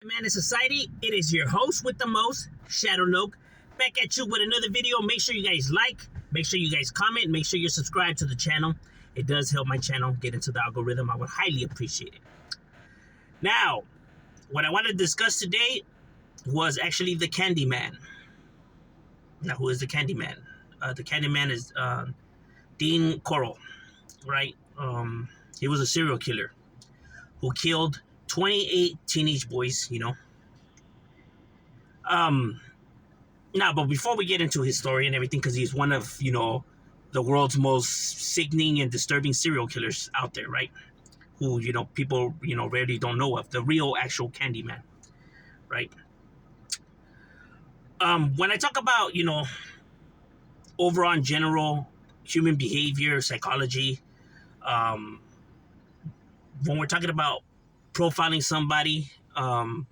Man in Society, it is your host with the most, Shadow Noke, back at you with another video. Make sure you guys like, make sure you guys comment, make sure you subscribe to the channel. It does help my channel get into the algorithm. I would highly appreciate it. Now, what I wanted to discuss today was actually the Candyman. Now, who is the Candyman? The Candyman is Dean Corll, right? He was a serial killer who killed 28 teenage boys, Now, but before we get into his story and everything, because he's one of, the world's most sickening and disturbing serial killers out there, right? Who, people, rarely don't know of. The real, actual Candyman, right? When I talk about, overall in general, human behavior, psychology, when we're talking about profiling somebody, or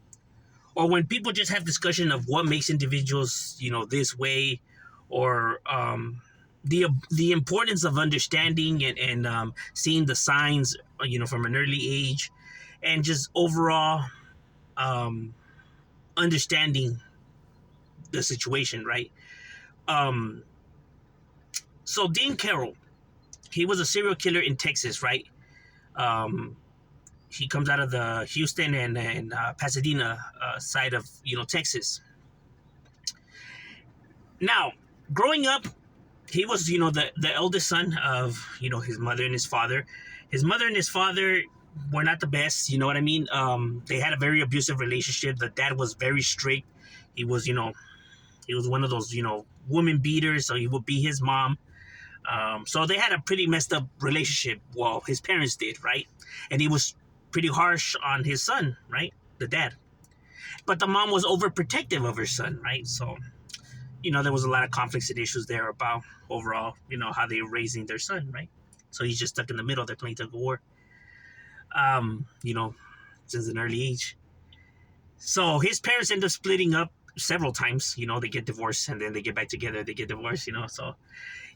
when people just have discussion of what makes individuals, this way, or the importance of understanding and seeing the signs, from an early age, and just overall understanding the situation, right? So Dean Corll, he was a serial killer in Texas, right? He comes out of the Houston and Pasadena side of Texas. Now, growing up, he was the eldest son of his mother and his father. His mother and his father were not the best. You know what I mean? They had a very abusive relationship. The dad was very strict. He was one of those woman beaters. So he would beat his mom. So they had a pretty messed up relationship. Well, his parents did, right? And he was pretty harsh on his son, right? The dad. But the mom was overprotective of her son, right? So, there was a lot of conflicts and issues there about overall, how they were raising their son, right? So he's just stuck in the middle. They're playing tug of war, since an early age. So his parents end up splitting up several times. They get divorced and then they get back together. They get divorced, so...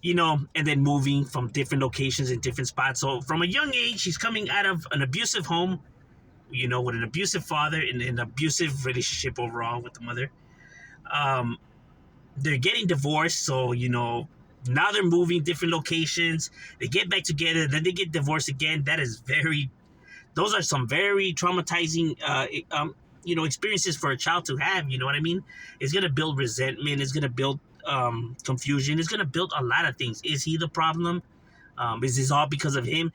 and then moving from different locations in different spots. So from a young age, he's coming out of an abusive home, with an abusive father and an abusive relationship overall with the mother. They're getting divorced. So, now they're moving different locations. They get back together, then they get divorced again. Those are some very traumatizing, experiences for a child to have. You know what I mean? It's going to build resentment. It's going to build confusion. Is going to build a lot of things. Is he the problem? Is this all because of him?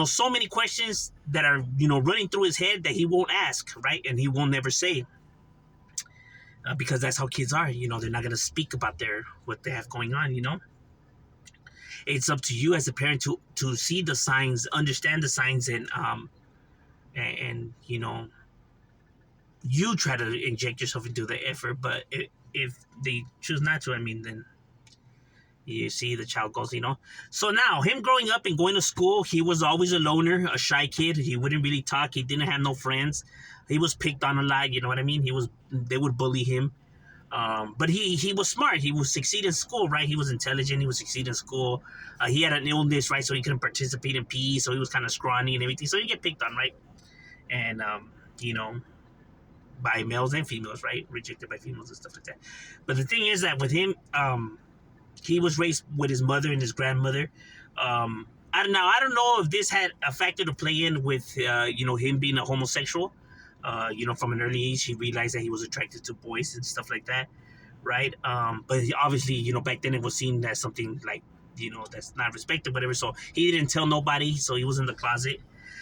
So many questions that are running through his head that he won't ask, right? And he will never say, because that's how kids are. They're not going to speak about what they have going on. It's up to you as a parent to see the signs, understand the signs, and you try to inject yourself into the effort. But if they choose not to, then you see the child goes, So now, him growing up and going to school, he was always a loner, a shy kid. He wouldn't really talk. He didn't have no friends. He was picked on a lot, you know what I mean? They would bully him. But he was smart. He would succeed in school, right? He was intelligent. He would succeed in school. He had an illness, right? So he couldn't participate in PE. So he was kind of scrawny and everything. So he get picked on, right? And, by males and females, right? Rejected by females and stuff like that. But the thing is that with him, he was raised with his mother and his grandmother. I don't know if this had a factor to play in with, him being a homosexual. From an early age, he realized that he was attracted to boys and stuff like that, right? But obviously, back then it was seen as something like, that's not respected, whatever. So he didn't tell nobody, so he was in the closet.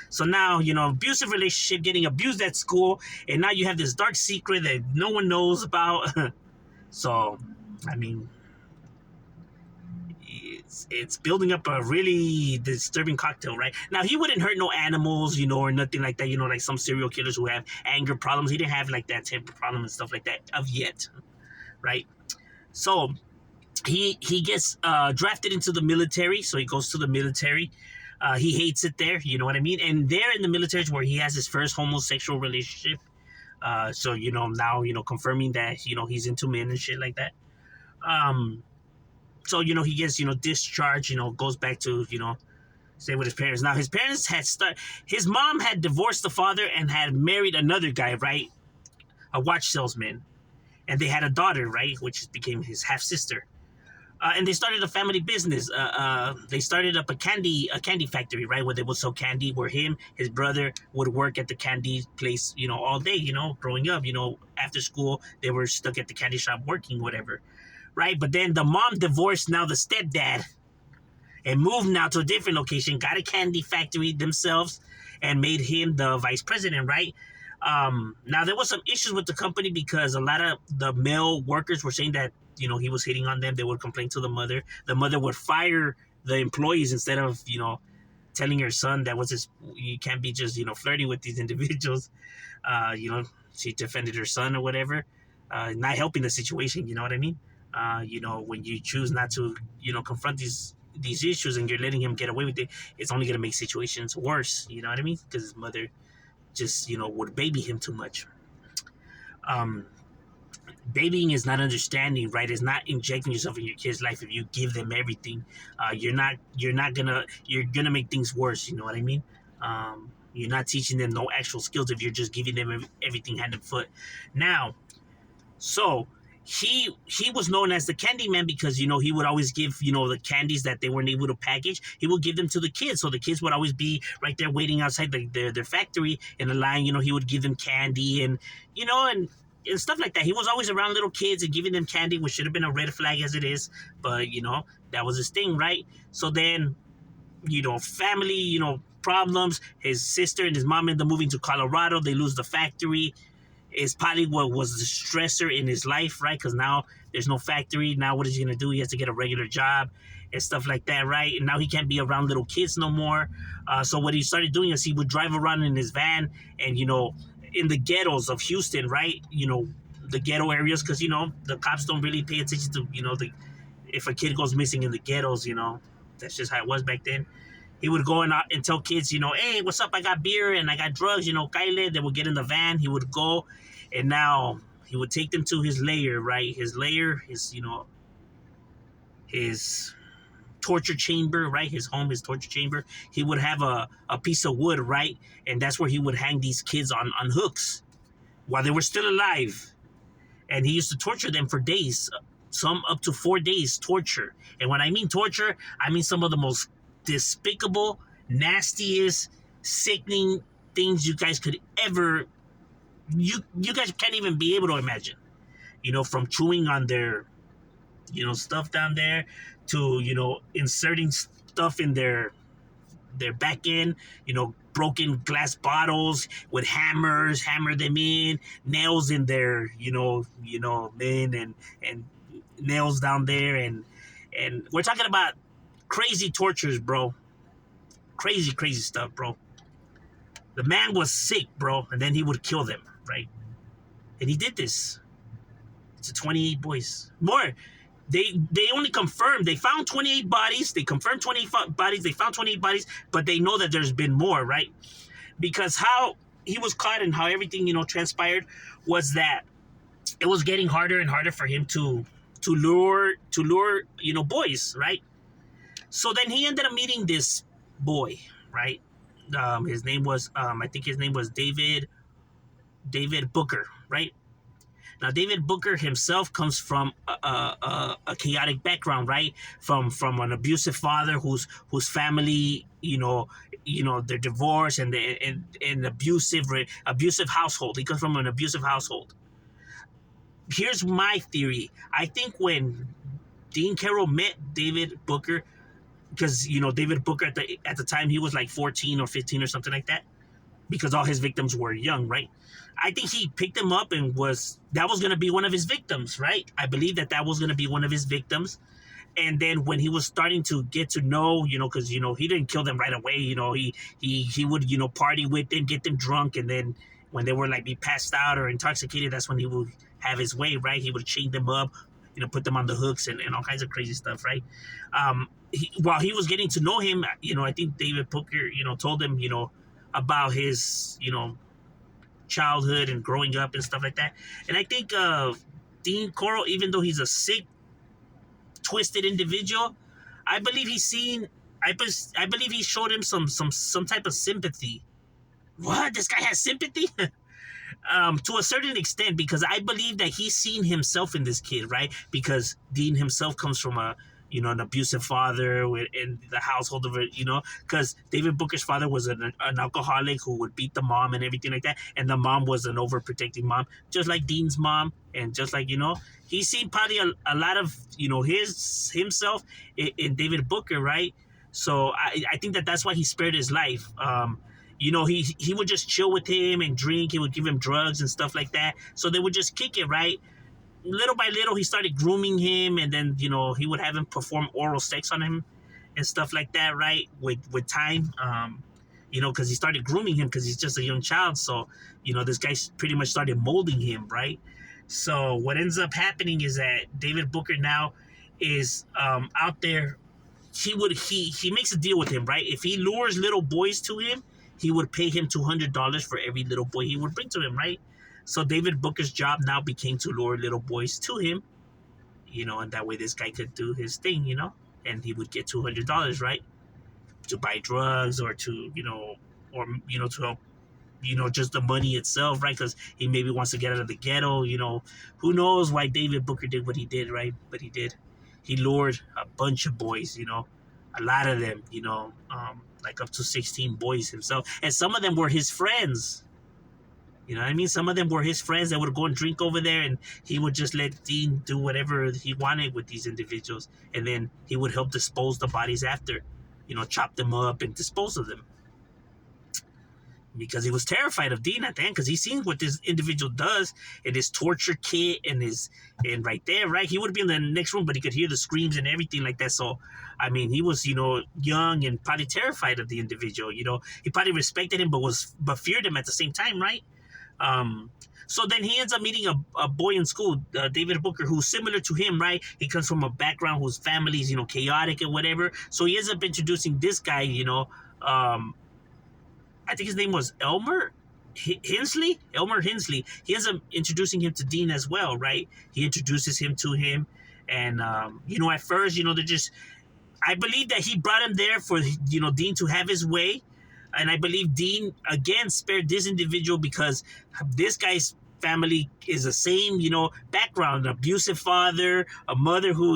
So now, abusive relationship, getting abused at school, and now you have this dark secret that no one knows about. So, it's building up a really disturbing cocktail, right? Now, he wouldn't hurt no animals, or nothing like that, like some serial killers who have anger problems. He didn't have like that temper problem and stuff like that of yet, right? So he gets drafted into the military. So he goes to the military. He hates it there, you know what I mean? And there in the military is where he has his first homosexual relationship. So, now, confirming that, he's into men and shit like that. So, he gets, discharged, goes back to, stay with his parents. Now, his parents his mom had divorced the father and had married another guy, right? a watch salesman, and they had a daughter, right, which became his half sister. And they started a family business. They started up a candy factory, right, where they would sell candy. Where his brother would work at the candy place, all day. Growing up, after school they were stuck at the candy shop working, whatever, right? But then the mom divorced now the stepdad and moved now to a different location, got a candy factory themselves, and made him the vice president, right? Now there was some issues with the company because a lot of the male workers were saying that he was hitting on them. They would complain to the mother. The mother would fire the employees instead of telling her son that was his. You can't be just flirting with these individuals. She defended her son or whatever, not helping the situation. You know what I mean? When you choose not to confront these issues and you're letting him get away with it, it's only going to make situations worse. You know what I mean? Because his mother just would baby him too much. Babying is not understanding, right? It's not injecting yourself in your kid's life. If you give them everything, you're gonna make things worse. You know what I mean? You're not teaching them no actual skills if you're just giving them everything hand and foot. Now, so he was known as the candy man because he would always give the candies that they weren't able to package. He would give them to the kids, so the kids would always be right there waiting outside their factory in a line. He would give them candy and and stuff like that. He was always around little kids and giving them candy, which should have been a red flag as it is, but that was his thing, right? So then family problems. His sister and his mom end up moving to Colorado. They lose the factory. Is probably what was the stressor in his life, right? Because now there's no factory. Now what is he gonna do? He has to get a regular job and stuff like that, right? And now he can't be around little kids no more. So what he started doing is he would drive around in his van and in the ghettos of Houston, right? The ghetto areas, because the cops don't really pay attention to if a kid goes missing in the ghettos. That's just how it was back then. He would go and tell kids, hey, what's up? I got beer and I got drugs, Kyle. They would get in the van. He would go, and now he would take them to his lair, right? His lair, his torture chamber, right? His home, his torture chamber. He would have a piece of wood, right? And that's where he would hang these kids on hooks while they were still alive. And he used to torture them for days, some up to 4 days torture. And when I mean torture, I mean some of the most despicable, nastiest, sickening things you guys could ever, you guys can't even be able to imagine. From chewing on their, stuff down there to, inserting stuff in their back end, broken glass bottles with hammers, hammer them in, nails in their, men and nails down there. And we're talking about crazy tortures, bro. Crazy stuff, bro. The man was sick, bro, and then he would kill them, right? And he did this to 28 boys. More. They only confirmed. They found 28 bodies. They confirmed 28 bodies. They found 28 bodies, but they know that there's been more, right? Because how he was caught and how everything, transpired was that it was getting harder and harder for him to lure, boys, right? So then he ended up meeting this boy, right? His name was, I think his name was David Booker, right? Now, David Booker himself comes from a chaotic background, right? From an abusive father whose family, they're divorced and an abusive household. He comes from an abusive household. Here's my theory. I think when Dean Carroll met David Booker, because David Booker at the time he was like 14 or 15 or something like that, because all his victims were young, right? I think he picked him up and that was going to be one of his victims, right? I believe that was going to be one of his victims. And then when he was starting to get to know, because he didn't kill them right away. He would party with them, get them drunk, and then when they were like be passed out or intoxicated, that's when he would have his way, right? He would chain them up, put them on the hooks and all kinds of crazy stuff, right? While he was getting to know him, I think David Booker, told him, about his, childhood and growing up and stuff like that. And I think Dean Carroll, even though he's a sick, twisted individual, I believe I believe he showed him some type of sympathy. What? This guy has sympathy? To a certain extent, because I believe that he's seen himself in this kid, right? Because Dean himself comes from an abusive father in the household of it, because David Booker's father was an alcoholic who would beat the mom and everything like that, and the mom was an overprotecting mom, just like Dean's mom, and just like he's seen probably a lot of himself in David Booker, right? So I think that's why he spared his life. He would just chill with him and drink. He would give him drugs and stuff like that. So they would just kick it, right? Little by little, he started grooming him, and then he would have him perform oral sex on him and stuff like that, right? With time, because he started grooming him because he's just a young child. So this guy pretty much started molding him, right? So what ends up happening is that David Booker now is out there. He makes a deal with him, right? If he lures little boys to him, he would pay him $200 for every little boy he would bring to him, right? So David Booker's job now became to lure little boys to him, and that way this guy could do his thing, and he would get $200, right? To buy drugs or to, to help, just the money itself, right? Because he maybe wants to get out of the ghetto, who knows why David Booker did what he did, right? But he did. He lured a bunch of boys, a lot of them, like up to 16 boys himself. And some of them were his friends. You know what I mean? Some of them were his friends that would go and drink over there, and he would just let Dean do whatever he wanted with these individuals. And then he would help dispose the bodies after, chop them up and dispose of them. Because he was terrified of Dean at the end, because he seen what this individual does and his torture kit and right there, right? He would be in the next room, but he could hear the screams and everything like that. So, I mean, he was, young and probably terrified of the individual. He probably respected him, but feared him at the same time, right? So then he ends up meeting a boy in school, David Booker, who's similar to him, right? He comes from a background whose family is, chaotic and whatever. So he ends up introducing this guy, I think his name was Elmer Hensley. He ends up introducing him to Dean as well, right? He introduces him to him. And, at first, I believe that he brought him there for, Dean to have his way. And I believe Dean, again, spared this individual because this guy's family is the same, background, an abusive father, a mother who,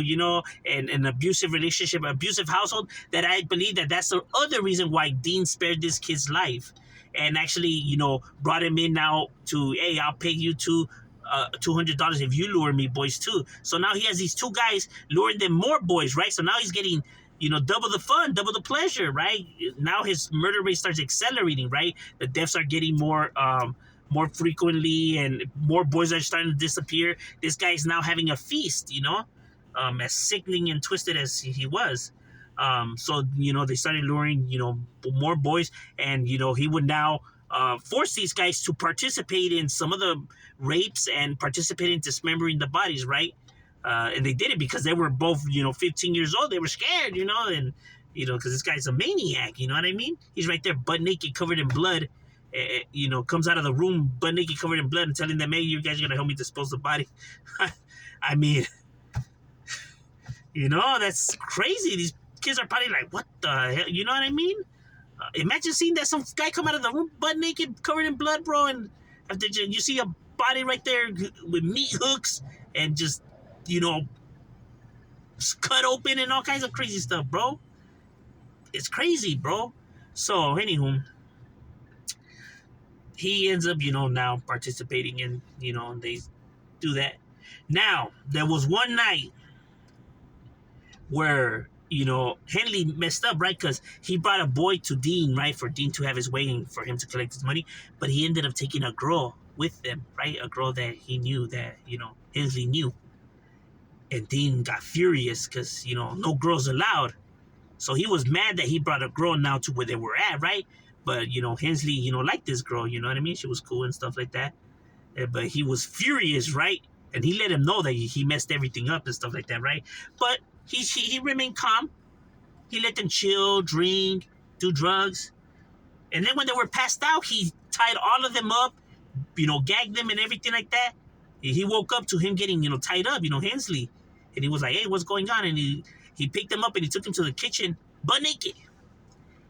and an abusive relationship, abusive household, that I believe that's the other reason why Dean spared this kid's life and actually, brought him in now to, hey, I'll pay you $200 if you lure me boys too. So now he has these two guys luring them more boys, right? So now he's getting double the fun, double the pleasure, right? Now his murder rate starts accelerating, right? The deaths are getting more frequently, and more boys are starting to disappear. This guy is now having a feast, as sickening and twisted as he was. So they started luring, more boys, and he would now force these guys to participate in some of the rapes and participate in dismembering the bodies, right? And they did it because they were both, 15 years old. They were scared, and, because this guy's a maniac, you know what I mean? He's right there butt naked, covered in blood, comes out of the room butt naked, covered in blood, and telling them, hey, you guys are going to help me dispose the body. I mean, that's crazy. These kids are probably like, what the hell? You know what I mean? Imagine seeing that some guy come out of the room butt naked, covered in blood, bro, and after you see a body right there with meat hooks and just, cut open and all kinds of crazy stuff, bro. It's crazy, bro. So, anywho, he ends up, now participating in, and they do that. Now, there was one night where, Henley messed up, right? Because he brought a boy to Dean, right? For Dean to have his way and for him to collect his money. But he ended up taking a girl with them, right? A girl that he knew that, Hensley knew. And Dean got furious because, no girls allowed. So he was mad that he brought a girl now to where they were at, right? But, Hensley, liked this girl, you know what I mean? She was cool and stuff like that. But he was furious, right? And he let him know that he messed everything up and stuff like that, right? But he remained calm. He let them chill, drink, do drugs. And then when they were passed out, he tied all of them up, gagged them and everything like that. He woke up to him getting, tied up, Hensley. And he was like, hey, what's going on? And he picked him up and he took him to the kitchen, butt naked.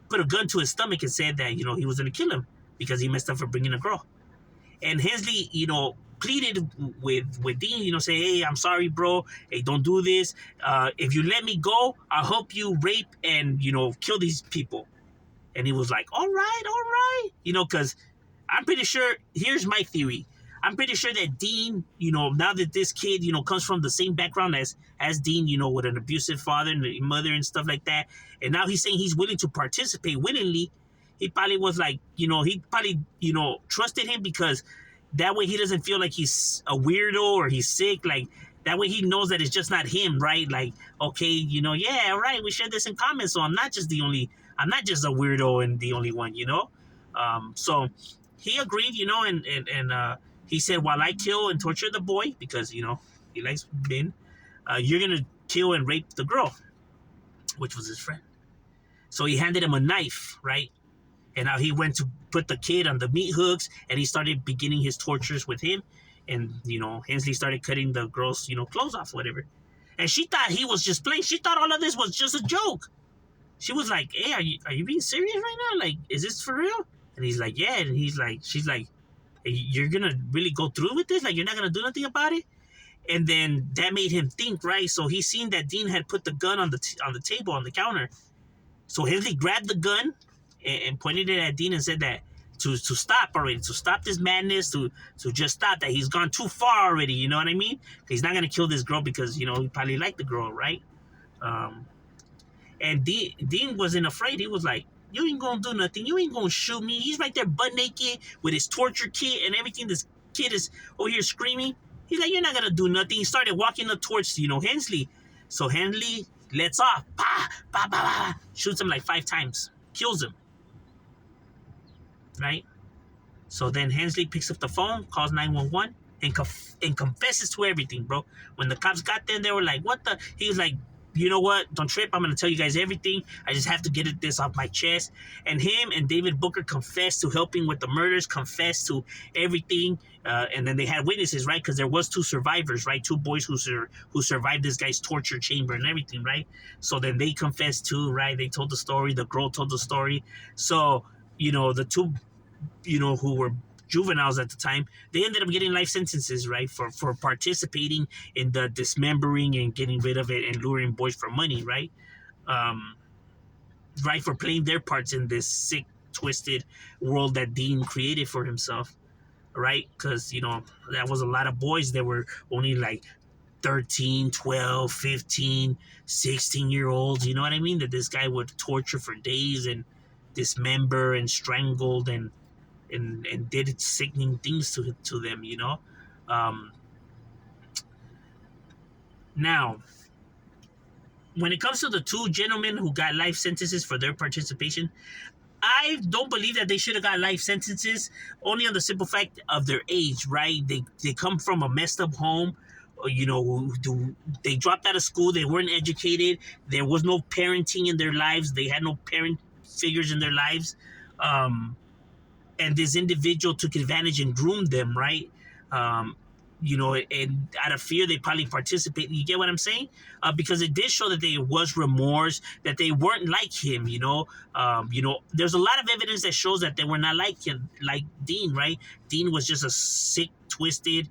Put a gun to his stomach and said that, he was going to kill him because he messed up for bringing a girl. And Hensley, pleaded with Dean, say, hey, I'm sorry, bro. Hey, don't do this. If you let me go, I'll help you rape and kill these people. And he was like, all right, because I'm pretty sure. Here's my theory. I'm pretty sure that Dean, now that this kid, comes from the same background as Dean, with an abusive father and mother and stuff like that, and now he's saying he's willing to participate willingly. He probably was like, he probably, trusted him because that way he doesn't feel like he's a weirdo or he's sick. Like that way he knows that it's just not him, right? Like, okay, yeah, right, we share this in common, so I'm not just a weirdo and the only one. So he agreed, and he said, while I kill and torture the boy, because, he likes men, you're going to kill and rape the girl, which was his friend. So he handed him a knife, right? And now he went to put the kid on the meat hooks, and he started beginning his tortures with him. And, Hensley started cutting the girl's, clothes off, whatever. And she thought he was just playing. She thought all of this was just a joke. She was like, hey, are you being serious right now? Like, is this for real? And he's like, yeah. And she's like, hey, you're going to really go through with this? Like, you're not going to do nothing about it? And then that made him think, right? So he seen that Dean had put the gun on the table, on the counter. So Hensley grabbed the gun and pointed it at Dean and said that to stop already, to stop this madness, to just stop, that he's gone too far already, you know what I mean? He's not going to kill this girl because, he probably liked the girl, right? And Dean wasn't afraid. He was like, you ain't gonna do nothing. You ain't gonna shoot me. He's right there butt naked with his torture kit and everything. This kid is over here screaming. He's like, you're not gonna do nothing. He started walking up towards, Hensley. So Hensley lets off. Pa, pa, pa, pa, shoots him like 5 times. Kills him. Right? So then Hensley picks up the phone, calls 911, and confesses to everything, bro. When the cops got there, they were like, what the? He was like, you know what? Don't trip. I'm going to tell you guys everything. I just have to get this off my chest. And him and David Booker confessed to helping with the murders, confessed to everything. And then they had witnesses, right? Because there was 2 survivors, right? 2 boys who survived this guy's torture chamber and everything, right? So then they confessed too, right? They told the story. The girl told the story. So, the 2, who were juveniles at the time, they ended up getting life sentences, right, for participating in the dismembering and getting rid of it and luring boys for money, right? Right, for playing their parts in this sick, twisted world that Dean created for himself, right? Because, that was a lot of boys that were only like 13, 12, 15, 16-year-olds, you know what I mean? That this guy would torture for days and dismember and strangled and did sickening things to them, Now, when it comes to the 2 gentlemen who got life sentences for their participation, I don't believe that they should have got life sentences, only on the simple fact of their age, right? They come from a messed up home, they dropped out of school, they weren't educated, there was no parenting in their lives, they had no parent figures in their lives, and this individual took advantage and groomed them, right? And out of fear, they probably participated. You get what I'm saying? Because it did show that there was remorse, that they weren't like him, there's a lot of evidence that shows that they were not like him, like Dean, right? Dean was just a sick, twisted,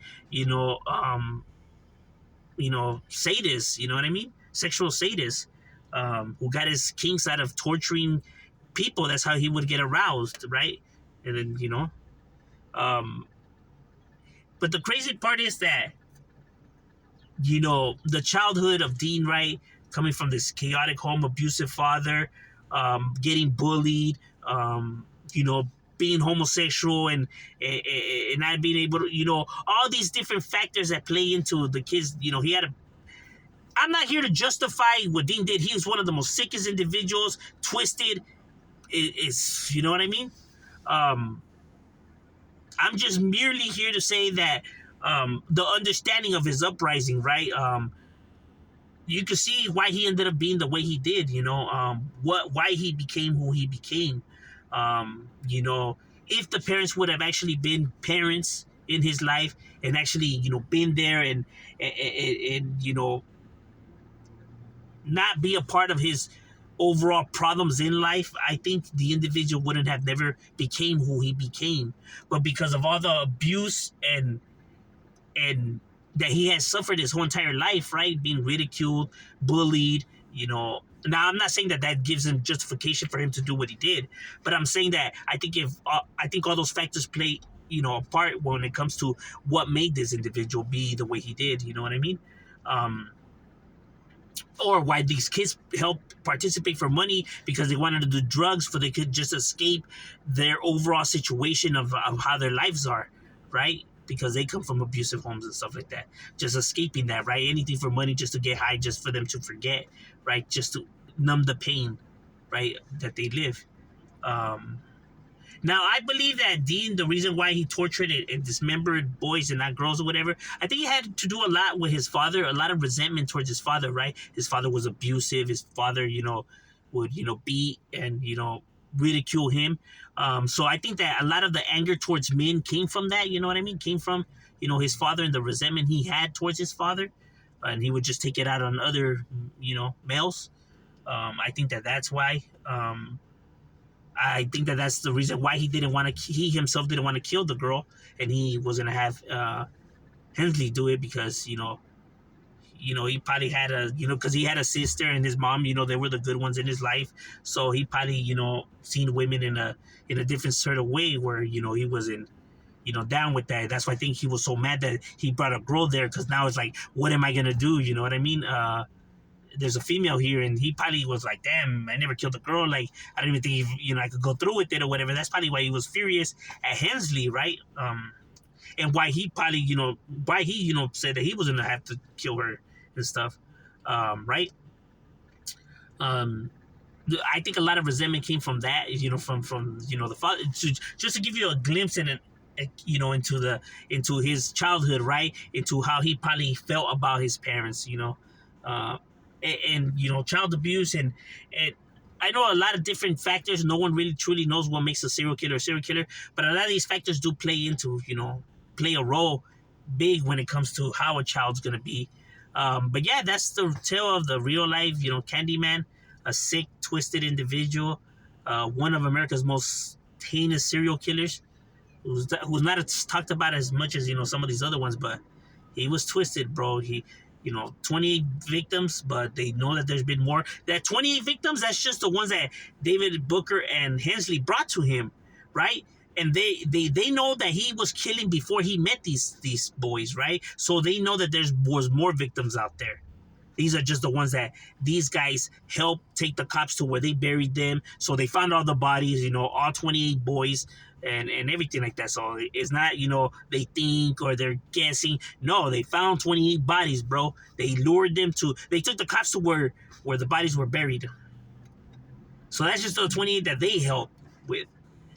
sadist, you know what I mean? Sexual sadist, who got his kinks out of torturing people. That's how he would get aroused, right? And then, but the crazy part is that, the childhood of Dean, right, coming from this chaotic home, abusive father, getting bullied, being homosexual and not being able to, all these different factors that play into the kids, I'm not here to justify what Dean did. He was one of the most sickest individuals, twisted, is you know what I mean? I'm just merely here to say that the understanding of his uprising, right? You can see why he ended up being the way he did, why he became who he became. If the parents would have actually been parents in his life and actually, been there and not be a part of his overall problems in life, I think the individual wouldn't have never became who he became. But because of all the abuse and that he has suffered his whole entire life, right? Being ridiculed, bullied, you know. Now, I'm not saying that that gives him justification for him to do what he did, but I'm saying that I think all those factors play, a part when it comes to what made this individual be the way he did. You know what I mean? Um, or why these kids help participate for money because they wanted to do drugs so they could just escape their overall situation of how their lives are, right? Because they come from abusive homes and stuff like that. Just escaping that, right? Anything for money just to get high, just for them to forget, right? Just to numb the pain, right? That they live. Um, Now, I believe that Dean, the reason why he tortured and dismembered boys and not girls or whatever, I think it had to do a lot with his father, a lot of resentment towards his father, right? His father was abusive. His father, would, beat and, ridicule him. So I think that a lot of the anger towards men came from that, you know what I mean? Came from, his father and the resentment he had towards his father. And he would just take it out on other, males. I think that that's why. I think that that's the reason why he himself didn't want to kill the girl, and he was gonna have Hensley do it because he probably had because he had a sister and his mom, they were the good ones in his life, so he probably seen women in a different sort of way where he wasn't down with that. That's why I think he was so mad that he brought a girl there because now it's like, what am I gonna do? You know what I mean? There's a female here, and he probably was like, damn, I never killed a girl. Like, I don't even think, I could go through with it or whatever. That's probably why he was furious at Hensley, right? And why he probably, said that he was going to have to kill her and stuff, right? I think a lot of resentment came from that, from the father, just to give you a glimpse into his childhood, right? Into how he probably felt about his parents, uh, and child abuse and I know a lot of different factors. No one really truly knows what makes a serial killer, but a lot of these factors do play a role big when it comes to how a child's gonna be. But yeah, that's the tale of the real life, Candyman, a sick, twisted individual, one of America's most heinous serial killers, who's not talked about as much as some of these other ones, but he was twisted, bro. He 28 victims, but they know that there's been more. That 28 victims, that's just the ones that David Booker and Hensley brought to him, right? And they know that he was killing before he met these boys, right? So they know that was more victims out there. These are just the ones that these guys helped take the cops to where they buried them. So they found all the bodies, all 28 boys and everything like that. So it's not, they think or they're guessing. No, they found 28 bodies, bro. They they took the cops to where the bodies were buried. So that's just the 28 that they helped with.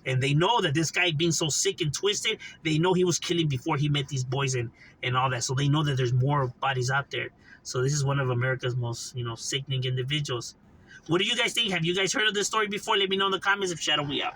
And they know that this guy being so sick and twisted, they know he was killing before he met these boys and all that. So they know that there's more bodies out there. So this is one of America's most, sickening individuals. What do you guys think? Have you guys heard of this story before? Let me know in the comments. If Shadow, we out.